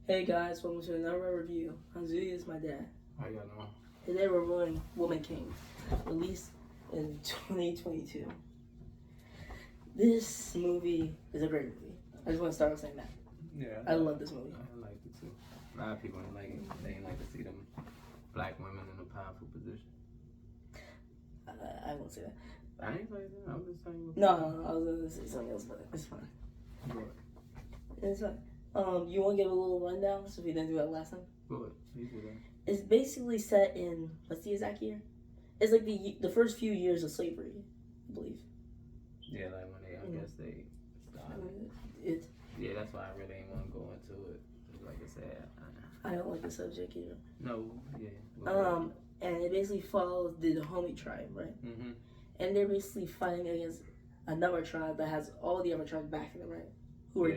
Hey guys, welcome to another review. I'm Zudi, is my dad. How y'all doing? Today we're reviewing Woman King, released in 2022. This movie is a great movie. I just want to start off saying that. Yeah, I love this movie. I like it too. A lot of people ain't like it. They ain't like to see them black women in a powerful position. I won't say that. I ain't like that. I'm just saying. No, I was going to say something else, but it's fine. What? It's fine. You want to give a little rundown so we didn't do that last time? What? You do that. It's basically set in, what's the exact year? It's like the first few years of slavery, I believe. Yeah, like when they, I guess they started. Yeah, that's why I really ain't want to go into it. Like I said, I don't like the subject either. No, yeah. And it basically follows the Dahomey tribe, right? Mm-hmm. And they're basically fighting against another tribe that has all the other tribes backing them, right? Who are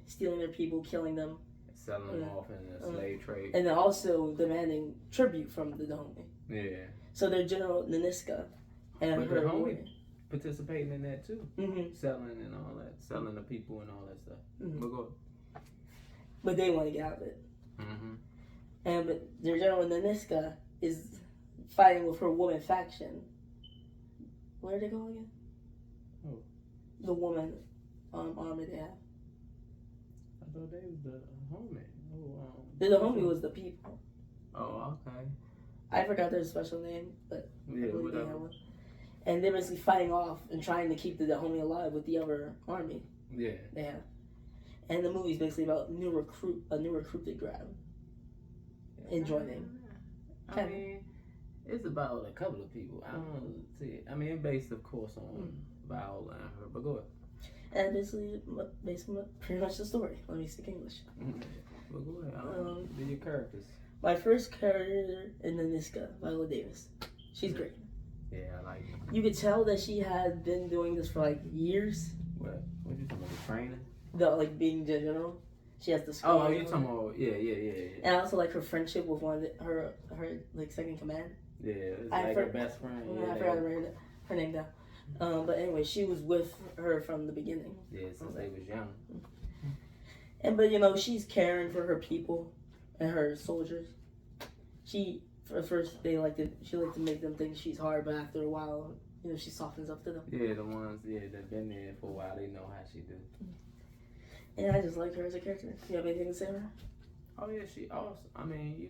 stealing their people, killing them, selling them off in the slave trade, and then also demanding tribute from the Dahomey. Yeah. So their general Naniska and her Dahomey participating in that too, mm-hmm. selling and all that, selling the people and all that stuff. Mm-hmm. But they want to get out of it. Mm-hmm. But their general Naniska is fighting with her woman faction. What are they called again? Oh. The woman army they have. I thought they was the Dahomey. The Dahomey was the people. Oh, okay. I forgot their special name, but yeah, whatever. And they're basically fighting off and trying to keep the Dahomey alive with the other army. Yeah. They have. And the movie's basically about a new recruit they grab and joining. I mean, it's about a couple of people. I don't see it. I mean, it's based, of course, on Viola and her, but go ahead. And basically pretty much the story. Let me speak English. But go ahead. Do your characters. My first character in the Niska, Viola Davis. She's great. Yeah, I like it. You could tell that she had been doing this for like years. What you talking about? Training? Like being general. She has the school. Oh, you talking about yeah. And I also like her friendship with her like second command. Yeah, it's like her best friend. I forgot her name now. But anyway, she was with her from the beginning. Yeah, since they was young. But she's caring for her people and her soldiers. She first she liked to make them think she's hard, but after a while, she softens up to them. Yeah, the ones that been there for a while, they know how she do. And I just like her as a character. Do you have anything to say about her? Oh yeah, she awesome. I mean,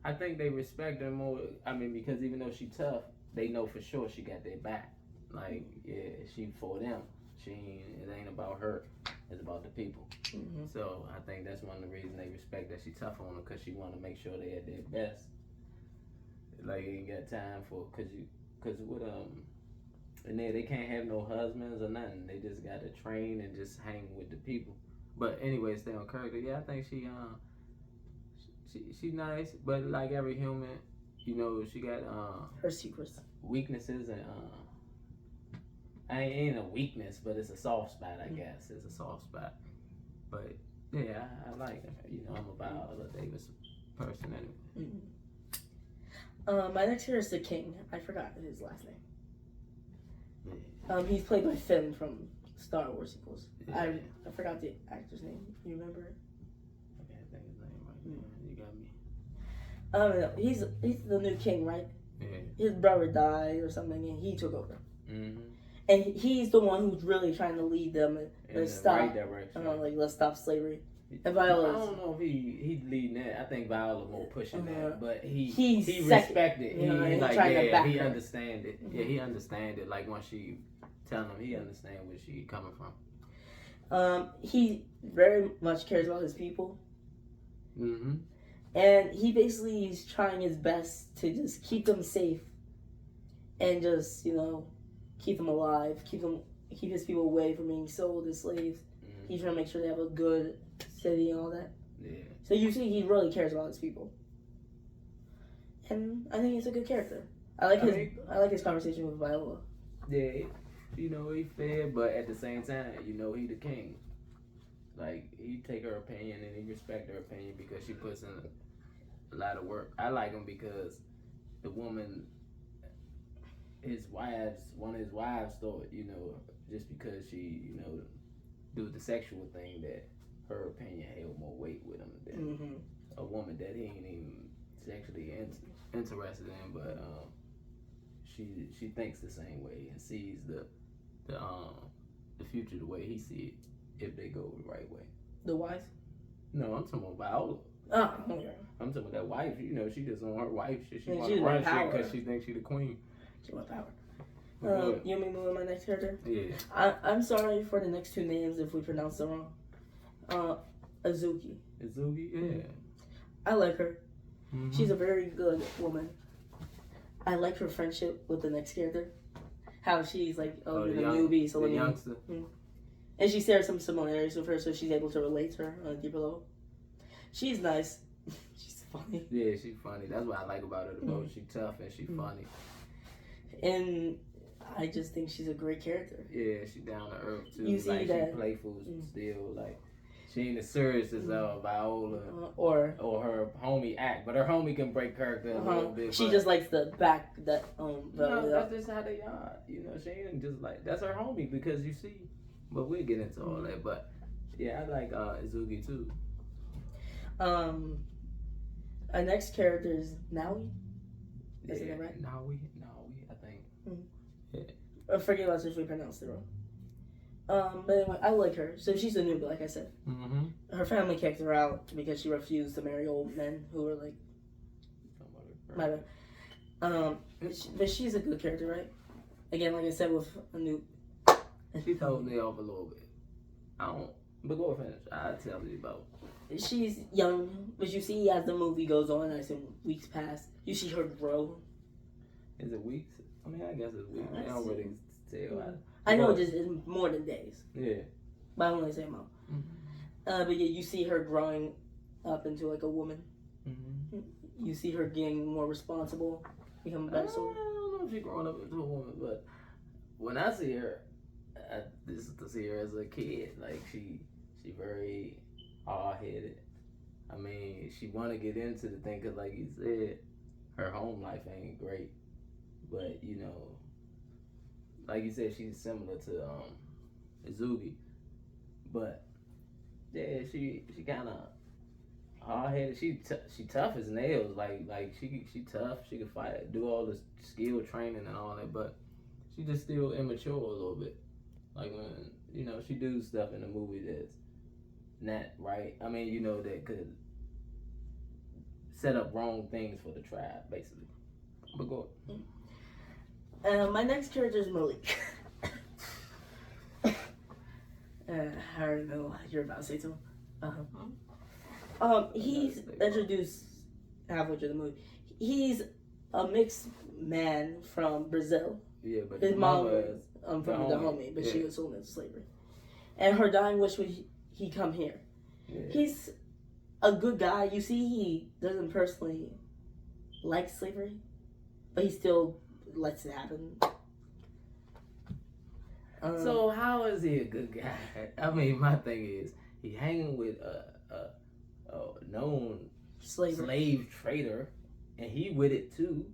I think they respect her more. I mean, because even though she tough, they know for sure she got their back. Like, yeah, she for them. It ain't about her. It's about the people. Mm-hmm. So I think that's one of the reasons they respect that she tough on her, because she want to make sure they at their best. Like, ain't got time for, cause with and they can't have no husbands or nothing. They just got to train and just hang with the people. But anyway, stay on character. Yeah, I think she's nice, but like every human, she got her secrets, weaknesses, and ain't a weakness, but it's a soft spot. I guess it's a soft spot. But yeah, I like her. I'm a Viola Davis person anyway. My next hero is the King. I forgot his last name. Yeah. He's played by Finn from Star Wars sequels. Yeah. I forgot the actor's name. You remember it? I can't think of his name right now. You got me. He's the new king, right? Yeah. His brother died or something, and he took over. Mm-hmm. And he's the one who's really trying to lead them and stop, right direction. Let's stop slavery. And Viola, I don't know if he's leading that. I think Viola more pushing that, but he he respected. He understand it. Mm-hmm. Yeah, he understand it. Like when she telling him, he understand where she coming from. He very much cares about his people. Mm-hmm. And he basically is trying his best to just keep them safe, and just keep them alive, keep his people away from being sold as slaves. Mm-hmm. He's trying to make sure they have a good city and all that. Yeah. So you see, he really cares about his people, and I think he's a good character. I like his conversation with Viola. Yeah, he fair, but at the same time, he the king. Like, he take her opinion and he respect her opinion because she puts in a lot of work. I like him because the woman, one of his wives thought, just because she, do the sexual thing, that her opinion held more weight with him than a woman that he ain't even sexually interested in, but she thinks the same way and sees the future the way he see it if they go the right way. The wife? No, I'm talking about Viola. Oh, okay. I'm talking about that wife. You know, she just on her wife shit. She Yeah, want she to run want shit power. because she thinks she the queen. She want power. Good. You want me to move on to my next character? Yeah. I'm sorry for the next two names if we pronounce it wrong. Azuki. Izugi? Yeah. I like her. Mm-hmm. She's a very good woman. I like her friendship with the next character. How she's like, you're the newbie, so the let me. youngster. And she shares some similarities with her, so she's able to relate to her on a deeper level. She's nice. She's funny. Yeah, she's funny. That's what I like about her the most. She's tough and she's funny. And I just think she's a great character. Yeah, she's down to earth too. You see like that? She playful still. Like she ain't as serious as Viola or her homie act, but her homie can break character a little bit. She just likes the back that no, that's just how they are. You know, she ain't just like that's her homie because you see. But we'll get into all that. But yeah, I like Izugi too. Our next character is Naui. Is that right? Naui, I think. Yeah. I forget about if we pronounced it wrong. But anyway, I like her. So she's a newbie, like I said. Mm-hmm. Her family kicked her out because she refused to marry old men who were like. My bad. But she's a good character, right? Again, like I said, with a new. She told me off a little bit. I don't. But go finish. I'll tell you about. She's young, but you see as the movie goes on, as in weeks pass, you see her grow. Is it weeks? I mean, I guess it's weeks. I don't really tell. I know it's more than days. Yeah. But I only say month. But yeah, you see her growing up into like a woman. Mm-hmm. You see her getting more responsible, becoming a better soldier. I don't know if she's growing up into a woman, but when I see her, this is to see her as a kid. Like she very hard-headed. I mean, she want to get into the thing because, like you said, her home life ain't great. But you know, like you said, she's similar to Izugi. But yeah, she kind of hard-headed. She tough as nails. Like she tough. She can fight, do all the skill training and all that. But she just still immature a little bit. Like when she do stuff in the movie that's not right. I mean, that could set up wrong things for the tribe, basically. But go on. My next character is Malik. I already know what you're about to say to him. He's introduced halfway through the movie. He's a mixed man from Brazil. Yeah, but his mom was from the homie, but she was sold into slavery. And her dying wish was he come here. Yeah. He's a good guy. You see, he doesn't personally like slavery, but he still lets it happen. So how is he a good guy? I mean, my thing is he hanging with a known slave trader, and he with it too,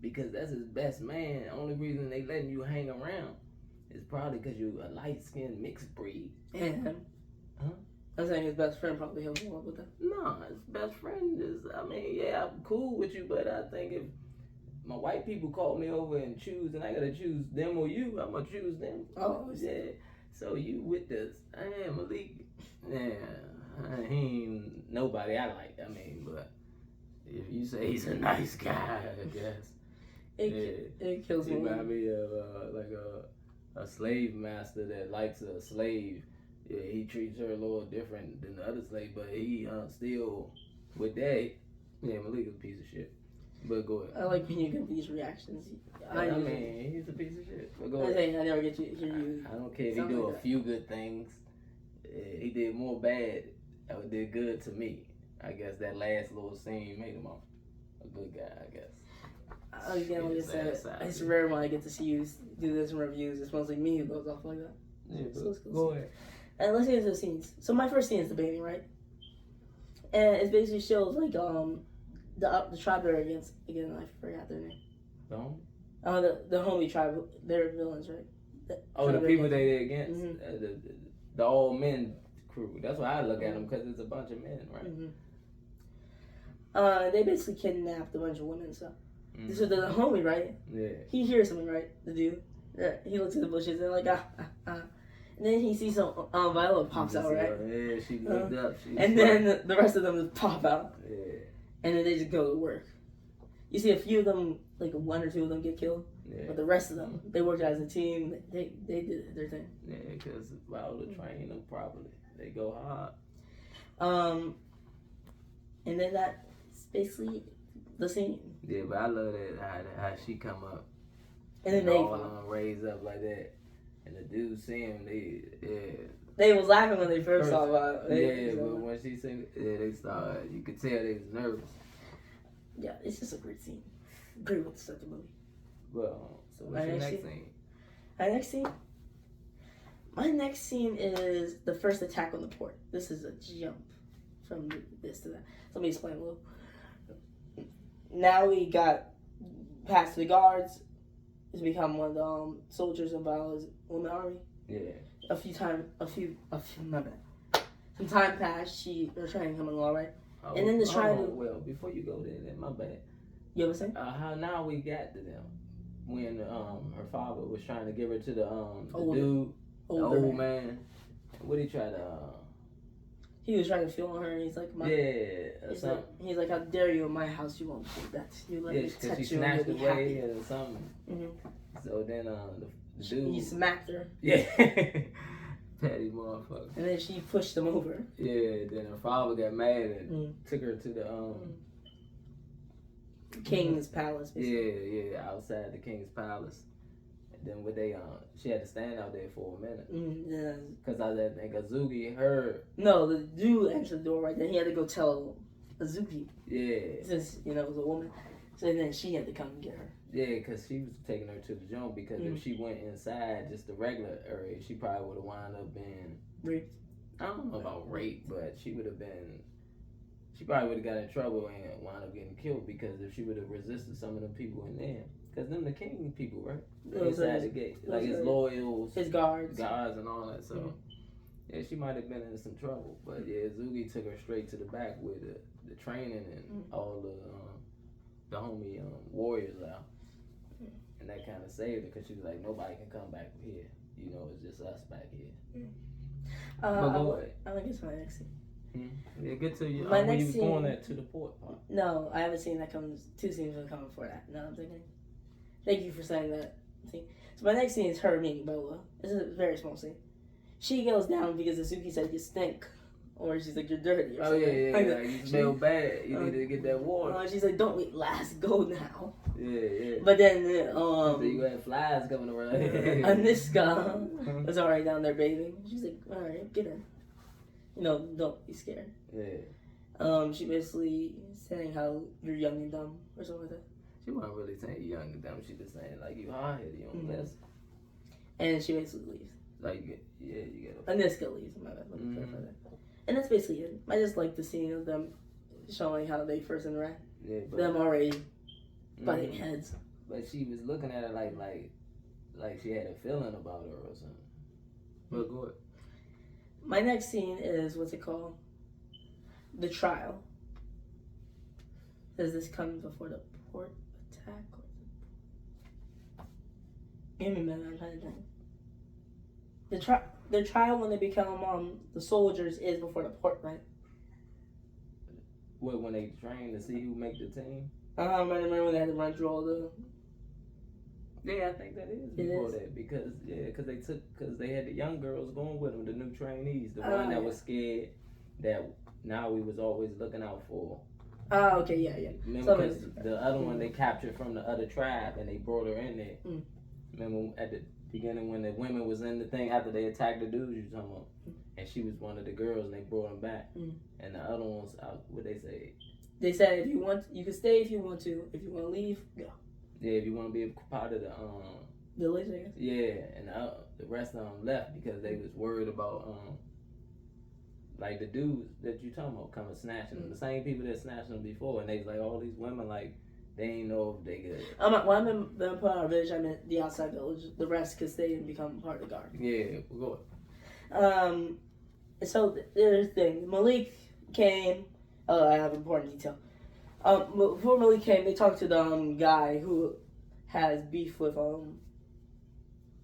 because that's his best man. The only reason they letting you hang around is probably because you a light-skinned mixed breed. And I'm saying his best friend probably helped him up with that. No, his best friend is, I mean, yeah, I'm cool with you, but I think if my white people call me over and choose, and I gotta choose them or you, I'm gonna choose them. Oh, yeah. So you with this, Malik, yeah, he ain't nobody I like. I mean, but if you say he's a nice guy, I guess. It kills me. He remind me of like a slave master that likes a slave. Yeah, he treats her a little different than the other slave, but he still with that. Yeah, Malik is a piece of shit. But go ahead. I like when you get these reactions. I mean, he's a piece of shit. But go ahead. I never get to hear you. I don't care if he do a few good things. He did more bad that did good to me. I guess that last little scene made him a good guy, I guess. Again, like I said, it's rare when I get to see you do this in reviews. It's mostly me who goes off like that. Yeah, so go ahead. And let's get into the scenes. So my first scene is the baby, right? And it basically shows like the tribe they're against. Again, I forgot their name. The homie? The homie tribe. They're villains, right? The people they're against. Mm-hmm. The all men crew. That's why I look at them, because it's a bunch of men, right? Mm-hmm. They basically kidnapped a bunch of women. So this is the homie, right? Yeah. He hears something, right? The dude. Yeah. He looks at the bushes and like and then he sees some Viola pops out, right? Yeah, she looked up. And then the rest of them just pop out. Yeah. And then they just go to work. You see a few of them, like 1 or 2 of them get killed. Yeah. But the rest of them, they worked as a team. They did their thing. Yeah, because Viola trained them properly. They go hard. And then that's basically the scene. Yeah, but I love that how she come up. And then they all of them raise up like that. And the dudes see him, they was laughing when they first saw Viola. But when she said, they started, you could tell they was nervous. Yeah, it's just a great scene. Great way to start the movie. Well, so what's your next scene? My next scene? My next scene is the first attack on the port. This is a jump from this to that. So let me explain a little. Now we got past the guards. It's become one of the soldiers of Viola's woman army. Yeah. My bad. Some time passed. Her training coming along, right? Oh, and then the trial. Well, before you go there, my bad. You ever saying? How now we got to them when her father was trying to give her to the old man. What he try to? He was trying to feel on her, and he's like, he's like, how dare you in my house? You won't do that. You let me touch she you and snatched you'll be away happy. or something. Mm-hmm. So then the dude, he smacked her. Yeah. Petty motherfucker. And then she pushed him over. Yeah. Then her father got mad and took her to the king's palace. Basically. Yeah, outside the king's palace. And then when they she had to stand out there for a minute. Because I think Azuki heard. No, the dude answered the door right then. He had to go tell Azuki. Yeah. Since it was a woman, so then she had to come and get her. Yeah, because she was taking her to the jump. Because if she went inside just the regular area, she probably would have wound up being raped. I don't know about rape, but she would have been. She probably would have got in trouble and wound up getting killed because if she would have resisted some of the people in there. Because them the king people, right? Inside the gate. Like his loyals. His guards. Guards and all that. So, yeah, she might have been in some trouble. But, yeah, Zugi took her straight to the back with the training and all the homie warriors out. And that kind of saved her because she was like, nobody can come back from here. You know, it's just us back here. I like it's my next scene. Yeah, get to you. My when next you was scene, going there to the port part. No, I haven't seen that comes. 2 scenes will come before that. No, I'm thinking. Thank you for saying that. See, so my next scene is her meeting Bola. This is a very small scene. She goes down because Azuki said you stink, or she's like you're dirty. Or something. Yeah. Like, you smell bad. You need to get that water. She's like, don't wait, last go now. Yeah. But then so you had flies coming around. Aniska was already down there bathing. She's like, all right, get in. Don't be scared. Yeah. She basically saying how you're young and dumb or something like that. She wasn't really saying you young and dumb. She just saying like you hard headed, you don't listen. And she basically leaves. Like you get. Aniska leaves. My bad. And that's basically it. I just like the scene of them showing how they first interact. Yeah, but them already butting heads. But she was looking at her like she had a feeling about her or something. But go ahead. My next scene is what's it called? The trial. Does this come before the port attack? Give me a minute, I'm trying to think. The trial when they become the soldiers is before the port, right? What, when they train to see who make the team? I remember when they had to run through all the. Yeah, I think that is before that because they had the young girls going with them, the new trainees, the one that was scared that now we was always looking out for. Oh, okay, yeah. Remember, because the other one they captured from the other tribe and they brought her in there. Remember at the beginning when the women was in the thing after they attacked the dudes you talking about, and she was one of the girls and they brought them back. And the other ones, what they say? They said if you want, you can stay if you want to. If you want to leave, go. Yeah, if you want to be a part of the village, I guess. Yeah, and the rest of them left because they was worried about like the dudes that you talking about coming snatching them, the same people that snatched them before, and they was like all these women like they ain't know if they could. When I meant the part of our village, I meant the outside village. The rest could stay and become part of the guard. Yeah, we'll go. So there's the thing. Malik came. Oh, I have an important detail. Before Millie came, they talked to the guy who has beef with who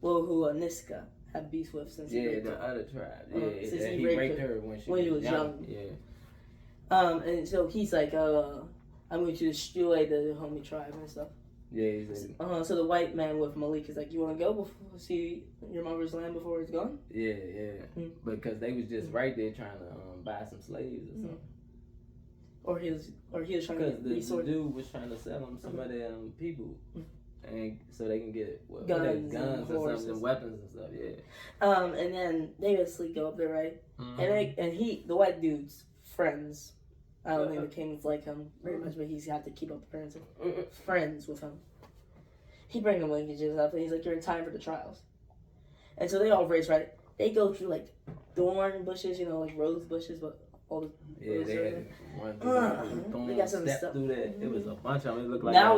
Niska had beef with since he raped the her. other tribe. Yeah, since he raped her when she was young. Yeah. And so he's like, I'm going to destroy the homie tribe and stuff. Yeah, he's like, so the white man with Malik is like, you want to go see your mother's land before it's gone? Yeah. Because they was just right there trying to buy some slaves or something. Or he was trying to get resources. The dude was trying to sell them some of their people, and so they can get guns or something, weapons and stuff. Yeah. And then they basically go up there, right? And the white dude's friends. I don't think the kings like him very much, but he's had to keep up appearances. Friends with him. He brings them linkages up, and he's like, "You're in time for the trials." And so they all race, right? They go through like thorn bushes, like rose bushes, but all the they had one through they got some stuff through that. It was a bunch of them. It looked like now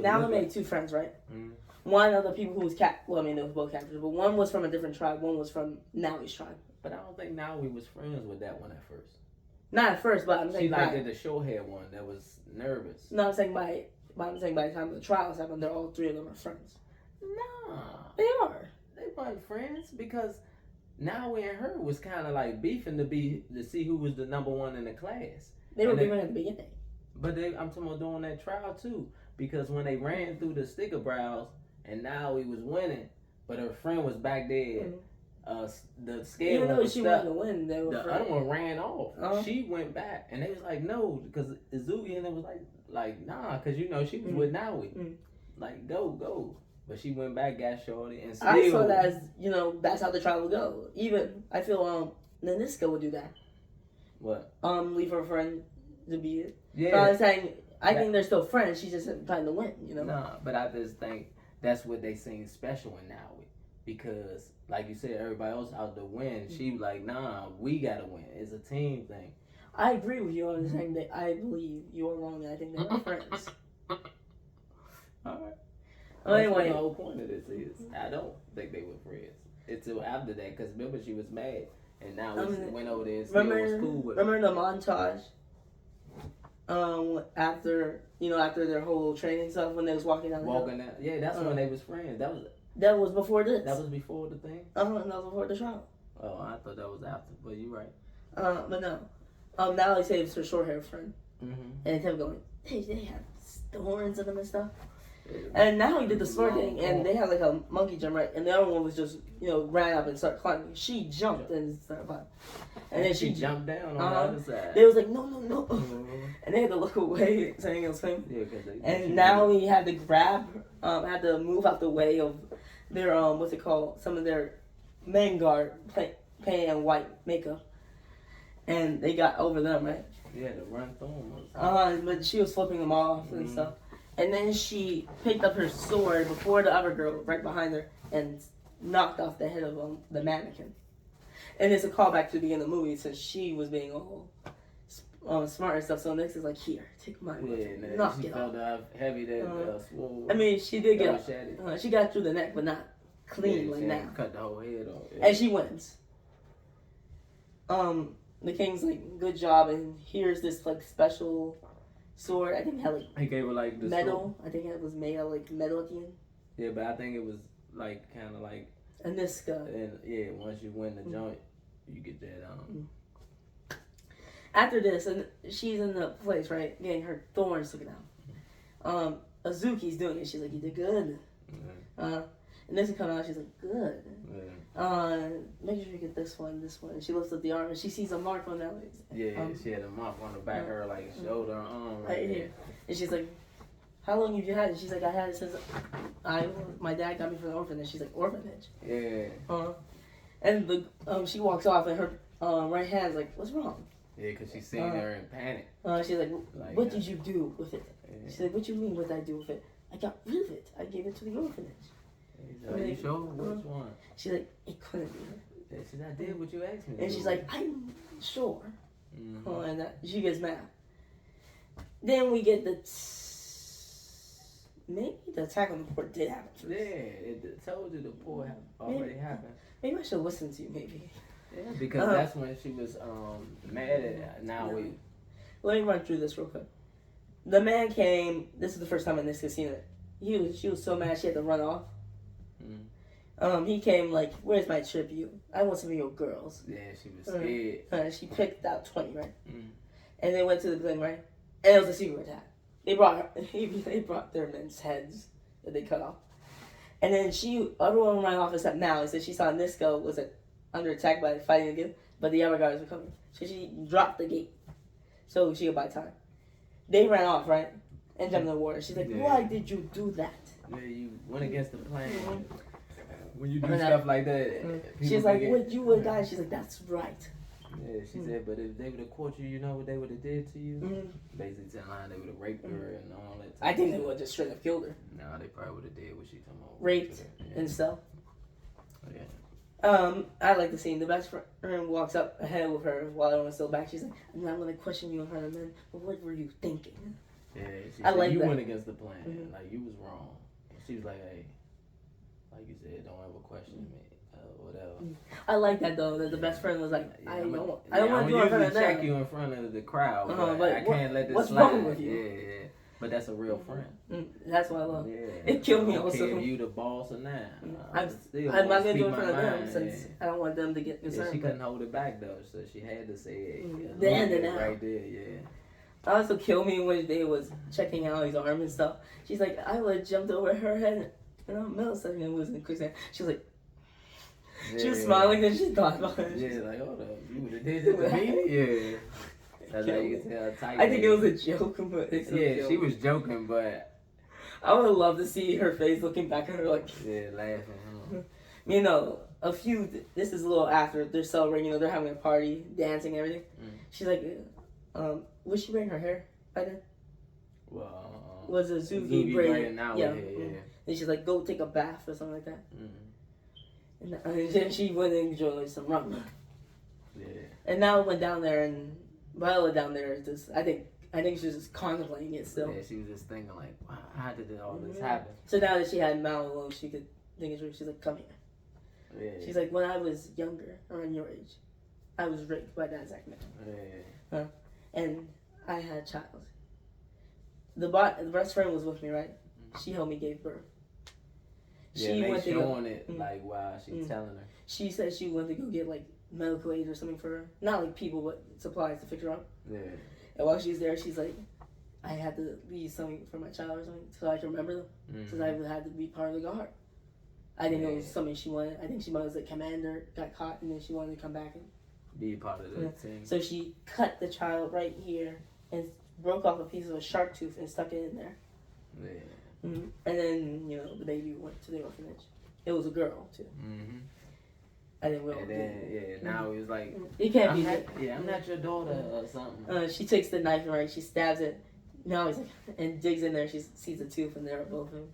now he made two friends, right? Mm-hmm. One of the people who was they was both captors, but one was from a different tribe. One was from Nowie's tribe. But I don't think Nowie was friends with that one at first. Not at first, but I'm saying she liked the short hair one that was nervous. No, I'm saying by the time the trials happened, they're all three of them are friends. Nah, they are. They weren't friends because Nowie and her was kind of like beefing to see who was the number one in the class. They were beefing at the beginning. But I'm talking about doing that trial too, because when they ran through the sticker brows and Nowie was winning, but her friend was back there. The scale even though she wasn't win, they were the other one ran off. She went back, and they was like, no, because Izugi and it was like nah, because she was with Nowie, like go, but she went back, got shorty, and still. I saw that as that's how the trial would go. Even I feel Naniska would do that. What? Leave her friend to be it. Yeah. So I'm saying I think they're still friends. She's just trying to win, Nah, but I just think that's what they seen special in Nowie. Because, like you said, everybody else out to win. She was like, nah, we gotta win. It's a team thing. I agree with you on saying that I believe you are wrong and I think they were friends. Alright. Anyway. The whole point of this is, I don't think they were friends. Until after that, because remember she was mad. And now we went over there and still was cool with her. Remember the montage? After their whole training stuff when they was walking down the hill? Yeah, that's when they was friends. That was before this. That was before the thing? That was before the trial. Oh, I thought that was after, but you're right. But no. Now he saves her short hair friend. Mm-hmm. And him going, they have thorns in them and stuff. And now he did the sword thing, and they had like a monkey jump, right? And the other one was just, ran up and started climbing. She jumped and started climbing. And then she jumped down on the other side. They was like, no. Mm-hmm. And they had to look away, saying it was him. Yeah, and now he had to had to move out the way of their, what's it called? Some of their main guard painted in white makeup. And they got over them, right? Yeah, the run thorn. But she was flipping them off and stuff. And then she picked up her sword before the other girl, right behind her, and knocked off the head of the mannequin. And it's a callback to the beginning of the movie, since she was being all smart and stuff. So Nix is like, here, take my weapon, knock it off. She felt heavy that sword. I mean, she did she got through the neck, but not clean like now. Cut the whole head off. Yeah. And she wins. The king's like, good job, and here's this like special sword. I think it had like he gave her like the metal. Sword. I think it was made out of like metal at the end. Yeah, but I think it was like kind of like a Niska. And yeah, once you win the joint, you get that. After this, and she's in the place, right, getting her thorns taken out. Azuki's doing it. She's like, you did good. And Niska comes out. She's like, good. Make sure you get this one. And she looks at the arm and she sees a mark on that. She had a mark on the back of her, like shoulder, arm, right here. And she's like, how long have you had it? She's like, I had it since my dad got me from the orphanage. She's like, orphanage? Yeah. And she walks off and her right hand's like, what's wrong? Yeah, because she's seen her in panic. She's like, what did you do with it? She's like, what you mean what did I do with it? I got rid of it. I gave it to the orphanage. Are you sure? Which one? She's like, it couldn't be her. She said, I did what you asked me. And she's like, I'm sure. And she gets mad. Then we get maybe the attack on the port did happen first. Yeah, it told you the port already happened. Maybe I should listen to you, maybe. Yeah, because that's when she was mad at Nowie. let me run through this real quick. The man came. This is the first time in this casino. She was so mad she had to run off. He came like, "Where's my tribute? I want some of your girls." Yeah, she was scared. She picked out 20, right? And they went to the glen, right? And it was a secret attack. They brought their men's heads that they cut off. And then everyone ran off except Mallory. So she saw Nisko was under attack by fighting again, but the other guys were coming. So she dropped the gate so she could buy time. They ran off, right? And jumped in the water. She's like, why did you do that? Yeah, you went against the plan. When you do stuff like that, she's like, what, you would have died? She's like, that's right. Yeah, she said, but if they would have caught you, you know what they would have did to you? Basically telling her they would have raped her and all that. I think they would have just straight up killed her. No, they probably would have did what she told me. Raped and stuff. Yeah. I like the scene. The best friend walks up ahead with her while everyone's still back. She's like, I'm not going to question you in front of men, but what were you thinking? Yeah, she I said, like you that. went against the plan. Like, you was wrong. She was like, hey, like you said, don't ever question me. Whatever. I like that though. That the best friend was like, I don't want to do it in front of them. Check you in front of the crowd, but I can't let this what's slide. wrong with you? Yeah. But that's a real friend. That's what I love. Yeah. It killed me I don't also. care if you the boss or not. I'm not gonna do it in front of them since I don't want them to get concerned. Yeah, she couldn't hold it back though, so she had to say it. The end and out. Right there, yeah. Also killed me when they was checking out his arm and stuff. She's like, I would have jumped over her head and I'm millisecond and was in quicksand. She was like, she was smiling and she thought about it. Yeah, like, hold up, you would have did it to me? Yeah. That's how you can tell tight. I think it was a joke, but it's she was joking, but I would love to see her face looking back at her like, laughing. You know, this is a little after they're celebrating, you know, they're having a party, dancing, everything. She's like, was she wearing her hair by then? Well, was a Zugi braid? Now, yeah. And she's like, go take a bath or something like that. And then she went and enjoyed some rum. Yeah. And now went down there, and Viola down there is just, I think she was just contemplating it still. Yeah, she was just thinking like, wow, how did all this happen? So now that she had Mal alone, she could think it through. She's like, come here. Yeah. She's like, when I was younger, around your age, I was raped by that exact man. Yeah. And I had a child. The best friend was with me, right? She helped me give birth. She went showing it like while she's telling her. She said she went to go get like medical aid or something for her. Not like people, but supplies to fix her up. Yeah. And while she's there, she's like, I had to leave something for my child or something so I can remember them. Because I had to be part of the guard. I didn't know it was something she wanted. I think she was a commander, got caught, and then she wanted to come back and be part of the team. So she cut the child right here and broke off a piece of a shark tooth and stuck it in there. Yeah. And then, you know, the baby went to the orphanage. It was a girl, too. And then now he was like, it can't be. I'm not your daughter or something. She takes the knife and she stabs it. Now he's like, and digs in there. She sees a tooth and they're both of them.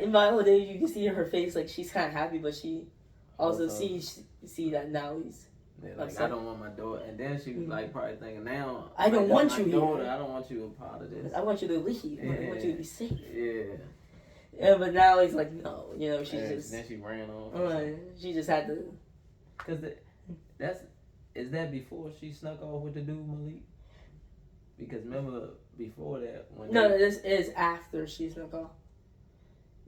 In Viola Davis, you can see her face like she's kind of happy, but she also see that now he's. Like, I don't want my daughter, and then she was like probably thinking, now I don't want you daughter, here. I don't want you a part of this. I want you to leave. I want you to be safe. Yeah, but now he's like, no, you know, she's just. Then she ran off. She just had to. Cause is that before she snuck off with the dude Malik? Because remember before that when this is after she snuck off.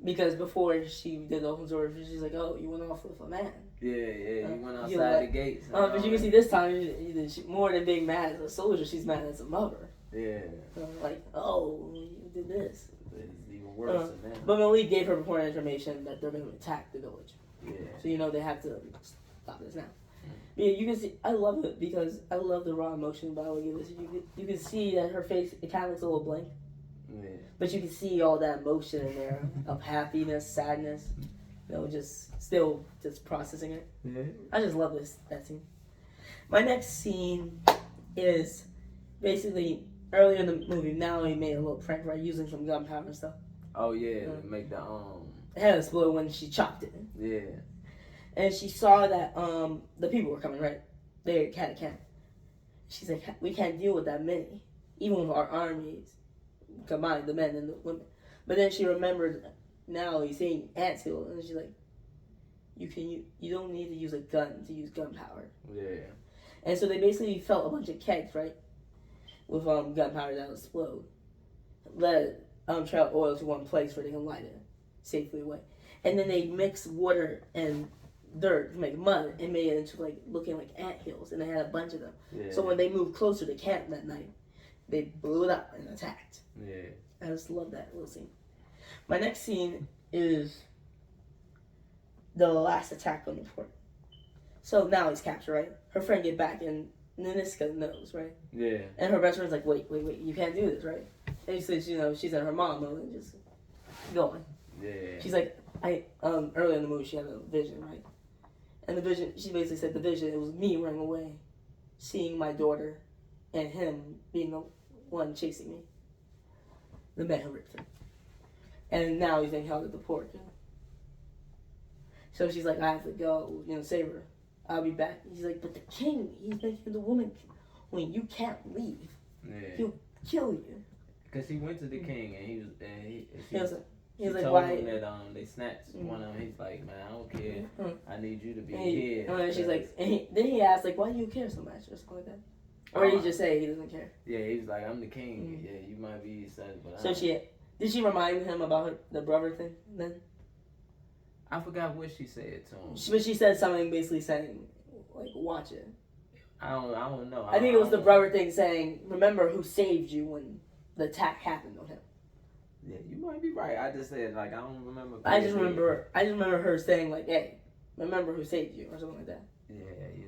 Because before she did the open door, she's like, oh, you went off with a man. Yeah, you went outside the gates. But you can see this time, she, more than being mad as a soldier, she's mad as a mother. Yeah. Like, oh, you did this. It's even worse than that. But Malik gave her important information that they're going to attack the village. Yeah. So, you know, they have to stop this now. Yeah, you can see, I love it because I love the raw emotion by Viola Davis. You can see that her face, it kind of looks a little blank. Yeah. But you can see all that emotion in there of happiness, sadness. You know, just processing it. Yeah. I just love that scene. My next scene is basically earlier in the movie. Mallory made a little prank, right, using some gunpowder and stuff. Oh yeah, make the It had explode when she chopped it. Yeah. And she saw that the people were coming, right? They had a camp. She's like, we can't deal with that many, even with our armies combined, the men and the women. But then she remembered. Now he's saying anthill, and she's like, you don't need to use a gun to use gunpowder. Yeah. And so they basically felt a bunch of kegs, right? with gunpowder that will explode. Let trail oil to one place where they can light it safely away. And then they mix water and dirt to make mud and made it into like looking like ant hills, and they had a bunch of them. Yeah. So when they moved closer to camp that night, they blew it up and attacked. Yeah. I just love that little scene. My next scene is the last attack on the fort. So now he's captured, right? Her friend get back, and Niska knows, right? Yeah. And her best friend's like, wait, you can't do this, right? And she says, she's in her mom mode and just going. Yeah. She's like, earlier in the movie, she had a vision, right? And the vision, she basically said the vision, it was me running away, seeing my daughter, and him being the one chasing me. The man who ripped her. And now he's being held at the port. So she's like, I have to go, save her. I'll be back. He's like, but the king, he's making the woman, when you can't leave, he'll kill you. Because he went to the king and he was like, told why? him that they snatched one of them. He's like, man, I don't care. I need you to be here. And she's like, then he asked, like, why do you care so much or something like that? Or did he just say he doesn't care? Yeah, he was like, I'm the king. Yeah, you might be his son, but so did she remind him about the brother thing then? I forgot what she said to him. But she said something basically saying, like, watch it. I don't know. I think it was the brother thing saying, remember who saved you when the attack happened on him. Yeah, you might be right. I just said, like, I don't remember. I just remember her saying, like, hey, remember who saved you or something like that. Yeah,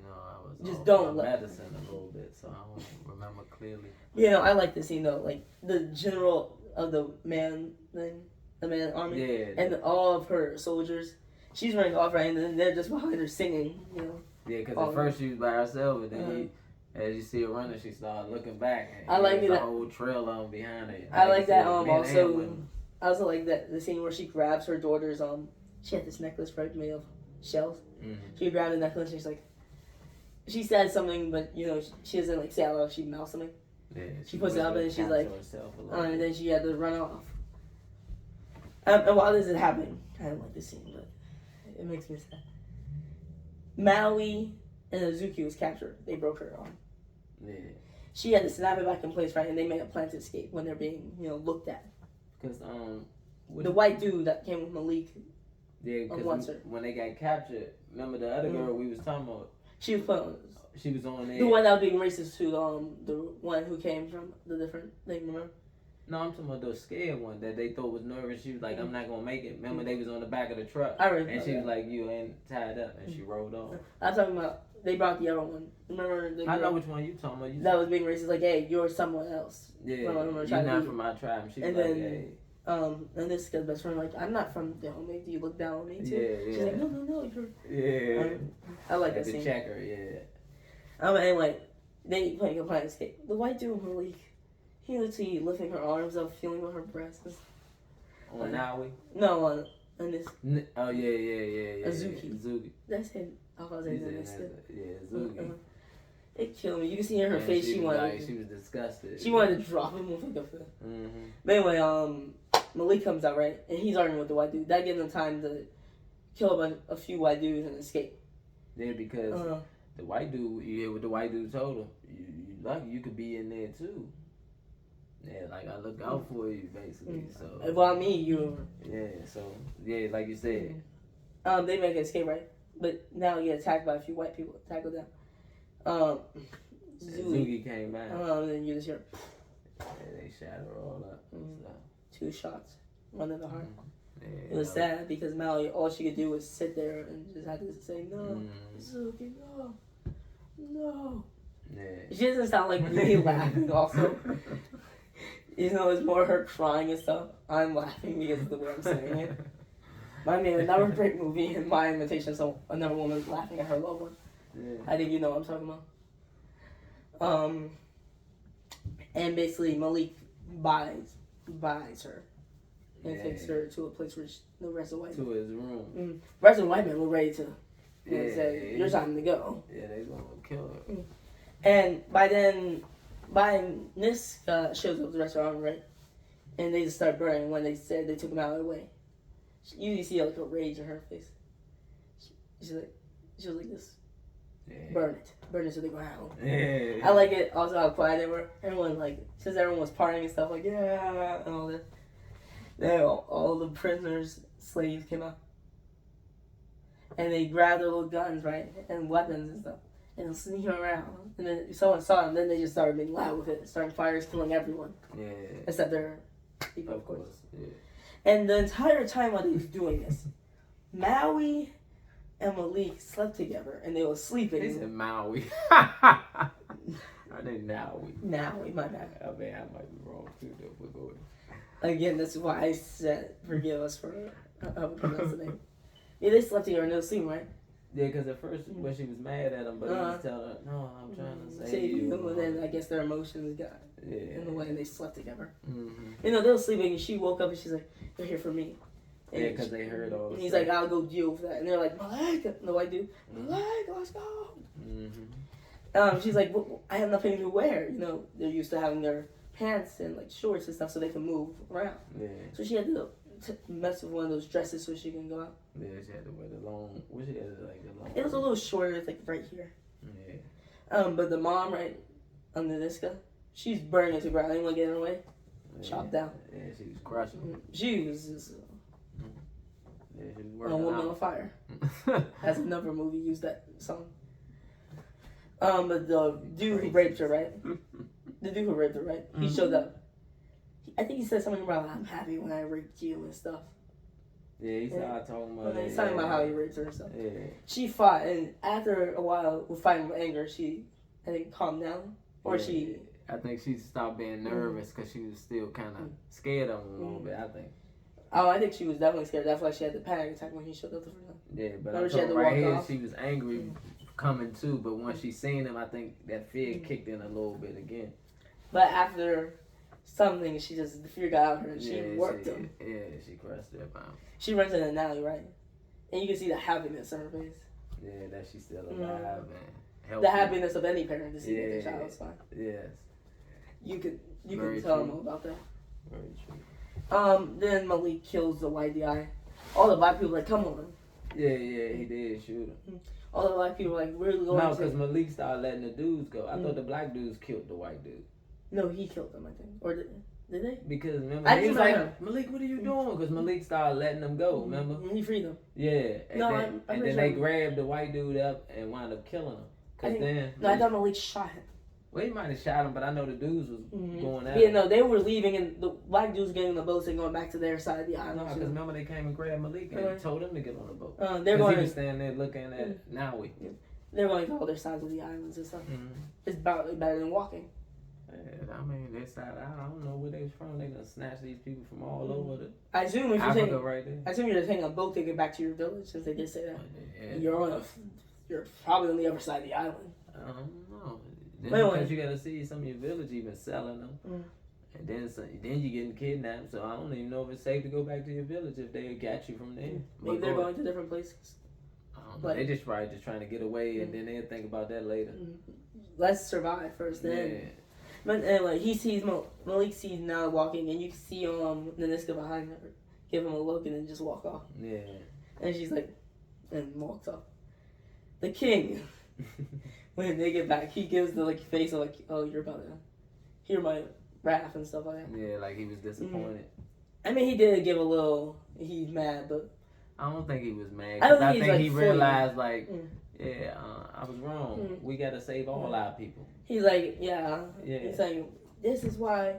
I was just on don't my let medicine a little bit, so I don't remember clearly. I like the scene though, like the general of the man thing, the man army, and all of her soldiers. She's running off, right, and then they're just behind her singing, Yeah, because at first she was by herself, and then as you see her running, she started looking back. And I like the whole trail on behind her. I like that. I also like that the scene where she grabs her daughter's She had this necklace, right, made of shells. Mm-hmm. She grabbed the necklace. And she's like, she said something, but she doesn't like say out loud. She mouths something. Yeah. She puts it up, and she's like, and then she had to run off. And while this is happening, I don't like this scene, but it makes me sad. Maui and Azuki was captured. They broke her arm. Yeah. She had to snap it back in place, right? And they made a plan to escape when they're being, looked at. Because the white dude that came with Malik. Yeah, because when they got captured, remember the other girl we was talking about? She was She was on there. The one that was being racist to the one who came from the different thing. Remember? No, I'm talking about the scared one that they thought was nervous. She was like, I'm not going to make it. Remember, they was on the back of the truck. And she was like, you ain't tied up. And she rolled off. I'm talking about, they brought the other one. Remember? I know which one you talking about. That was being racist. Like, hey, you're someone else. Yeah, you're not from my tribe. She was like, hey. And this guy's best friend, like, I'm not from Dahomey. Do you look down on me too? Yeah. She's like, no, you're... Yeah. I like that the scene. Checker, yeah. Anyway, they playing a plan to escape. The white dude in Malik, he literally lifting her arms up, feeling with her breasts. On Naui? No, on this. Oh, yeah. Azuki. That's him. I was saying Azuki. It killed me. You can see in her face she was disgusted. She wanted to drop him off the foot. But anyway, Malik comes out, right? And he's arguing with the white dude. That gives him time to kill a few white dudes and escape. Yeah, because the white dude, you hear what the white dude told him. You could be in there too. Yeah, like I look out for you, basically. So. Well, me, you. Yeah. So like you said. They make an escape, right? But now you get attacked by a few white people. Tackle them. Zugi came back. Then you just hear. Yeah, they shot her all up. So. 2 shots, one in the heart. Yeah, it was sad because Maui, all she could do was sit there and just had to say, no, Zuki, no. Yeah. She doesn't sound like me laughing also. It's more her crying and stuff. I'm laughing because of the way I'm saying it. I mean, another great movie in my imitation, so another woman laughing at her loved one. Yeah. I think you know what I'm talking about. And basically Malik buys her and takes her to a place where the rest of the white men. To his room. The rest of the white men were ready to say, "Your time to go." Yeah, they gonna kill her. And by then, Niska shows up with the rest of the army, right? And they just start burning when they said they took him out of the way. You see like a rage in her face. She was like this. burn it to the ground. Yeah. I like it also how quiet they were. Everyone like, since everyone was partying and stuff, like yeah, and all this. Then all the prisoners, slaves came out, and they grabbed their little guns, right, and weapons and stuff, and they're sneaking around. And then if someone saw them, then they just started being loud with it, starting fires, killing everyone. Yeah. Except their people, Of course. Yeah. And the entire time while they was doing this, Maui and Malik slept together, and they were sleeping. They said Maui. I think Maui. Maui, my bad. I mean, I might be wrong too, though. But go ahead. Again, that's why I said forgive us for how we pronounce the name. Yeah, they slept together and they were sleeping, right? Yeah, because at first when she was mad at him, but he was telling her, "No, I'm trying to save you." And then I guess their emotions got in the way, and they slept together. Mm-hmm. You know, they were sleeping, and she woke up and she's like, "You're here for me." And Yeah, because they heard all. And he's like, "I'll go deal with that." And they're like, "Malek," and the white dude, "Malek, let's go." Mm-hmm. She's like, well, "I have nothing to wear." You know, they're used to having their pants and like shorts and stuff so they can move around. Yeah. So she had to mess with one of those dresses so she can go out. Yeah, she had to wear the long. What she had to like the long. It was a little shorter, it's like right here. Yeah. But the mom, right under this guy, she's burning it to the ground. Anyone get in her way? Chopped down. Yeah, she was crushing. She was just Yeah, she was a working woman out. on fire. Has another movie used that song. But the dude who raped her, right? The dude who raped her, right? He showed up. I think he said something about, "I'm happy when I raped you" and stuff. Yeah, he started talking about it. He's talking about how he raped her and stuff. Yeah. She fought, and after a while, with fighting with anger, she, I think, calmed down. Or she... I think she stopped being nervous because she was still kind of scared of him a little bit, I think. Oh, I think she was definitely scared. That's why she had the panic attack when he showed up the first time. Yeah, but Remember I'm she had talking to right walk here, off? she was angry coming too, but once she seen him, I think that fear kicked in a little bit again. But after something, she just, the fear got out of her and she worked him. Yeah, she crushed that pound. She runs in an alley, right? And you can see the happiness on her face. Yeah, that she's still alive and healthy. The happiness of any parent to see that their child is fine. Yes. You can Very tell true. them all about that. Very true. Then Malik kills the white guy. All the black people are like, "Come on." Yeah, he did shoot him. All the black people are like, "We're going No, to..." because Malik started letting the dudes go. I thought the black dudes killed the white dude. No, he killed them, I think. Or did they? Because remember, I he was just like, know. "Malik, what are you doing?" Because Malik started letting them go, remember? And he freed them. Yeah. And No, then, I'm and pretty then they sure- grabbed the white dude up and wound up killing him. Because then... No, I thought Malik shot him. Well, he might have shot him, but I know the dudes was going at Yeah, him. no, they were leaving and the black dudes getting on the boats and going back to their side of the island. No, because remember they came and grabbed Malik and told him to get on the boat. They're Because going. he was standing there looking at Naui. They're going to all their sides of the islands and stuff. It's about better than walking. Yeah, I mean, they side, I don't know where they was from. They done snatched these people from all over the I assume if Africa you're right there. I assume you're taking a boat to get back to your village, since they did say that. Yeah. You're probably on the other side of the island. I don't know. Then Wait, because you got to see some of your village even selling them. And then you getting kidnapped. So I don't even know if it's safe to go back to your village if they got you from there. Maybe they're going to different places. But they just probably just trying to get away, and then they'll think about that later. Let's survive first, then. But anyway, he sees Malik sees now walking, and you can see Naniska behind her, give him a look, and then just walk off. Yeah. And she's like, and walks off. The king, when they get back, he gives the face of "Oh, you're about to hear my wrath" and stuff like that. Yeah, like he was disappointed. I mean, he did give a little. He's mad, but I don't think he was mad. I I think he realized I was wrong. Mm. We got to save all our people. He's like, yeah. Yeah. He's saying, this is why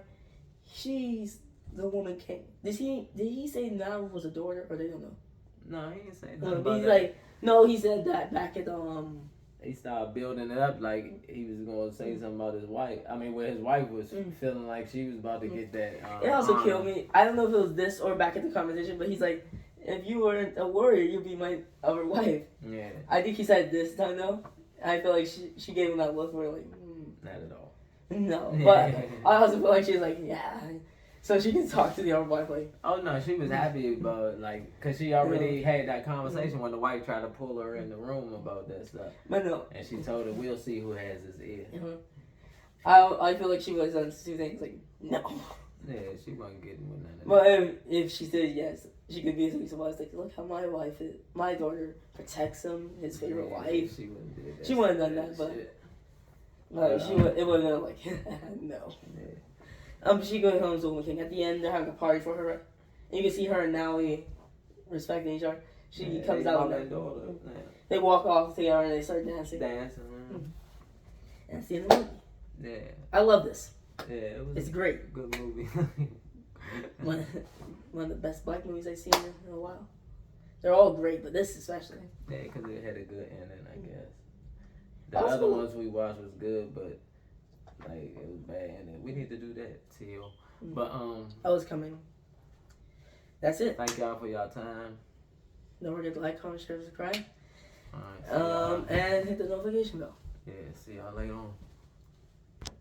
she's the woman king. Did he say Nala was a daughter, or they don't know? No, he didn't say No, nothing but about he's that. like, no, he said that back at the He started building it up like he was going to say something about his wife. I mean, where his wife was feeling like she was about to get that. It also killed me. I don't know if it was this or back at the conversation, but he's like, if you weren't a warrior, you'd be my other wife. Yeah. I think he said this time though. I feel like she gave him that look where like, Not at all. no. But I also feel like she was like, yeah. So she can talk to the other wife like. Oh no, she was happy about cause she already had that conversation when the wife tried to pull her in the room about that stuff. But no. And she told her, "We'll see who has his ear." I feel like she was on two things like no. Yeah, she wasn't getting with none of that. But if she said yes, she could be somebody's like, look how my daughter protects him, his favorite wife. She wouldn't do that. She wouldn't have done that, but it would have been like, no. Yeah. She goes home to Woman King. At the end, they're having a party for her. And you can see her and Natalie respecting each other. She comes out with them. They walk off together and they start dancing. And that's the end of the movie. Yeah. I love this. Yeah, it's great. Good movie. one of the best black movies I've seen in a while. They're all great, but this especially. Yeah, because it had a good ending, I guess. The other ones we watched was good, but like it was bad ending. We need to do that, Teal. But I was coming. That's it. Thank y'all for y'all time. Don't forget to like, comment, share, subscribe. All right. And hit the notification bell. Yeah, see y'all later on.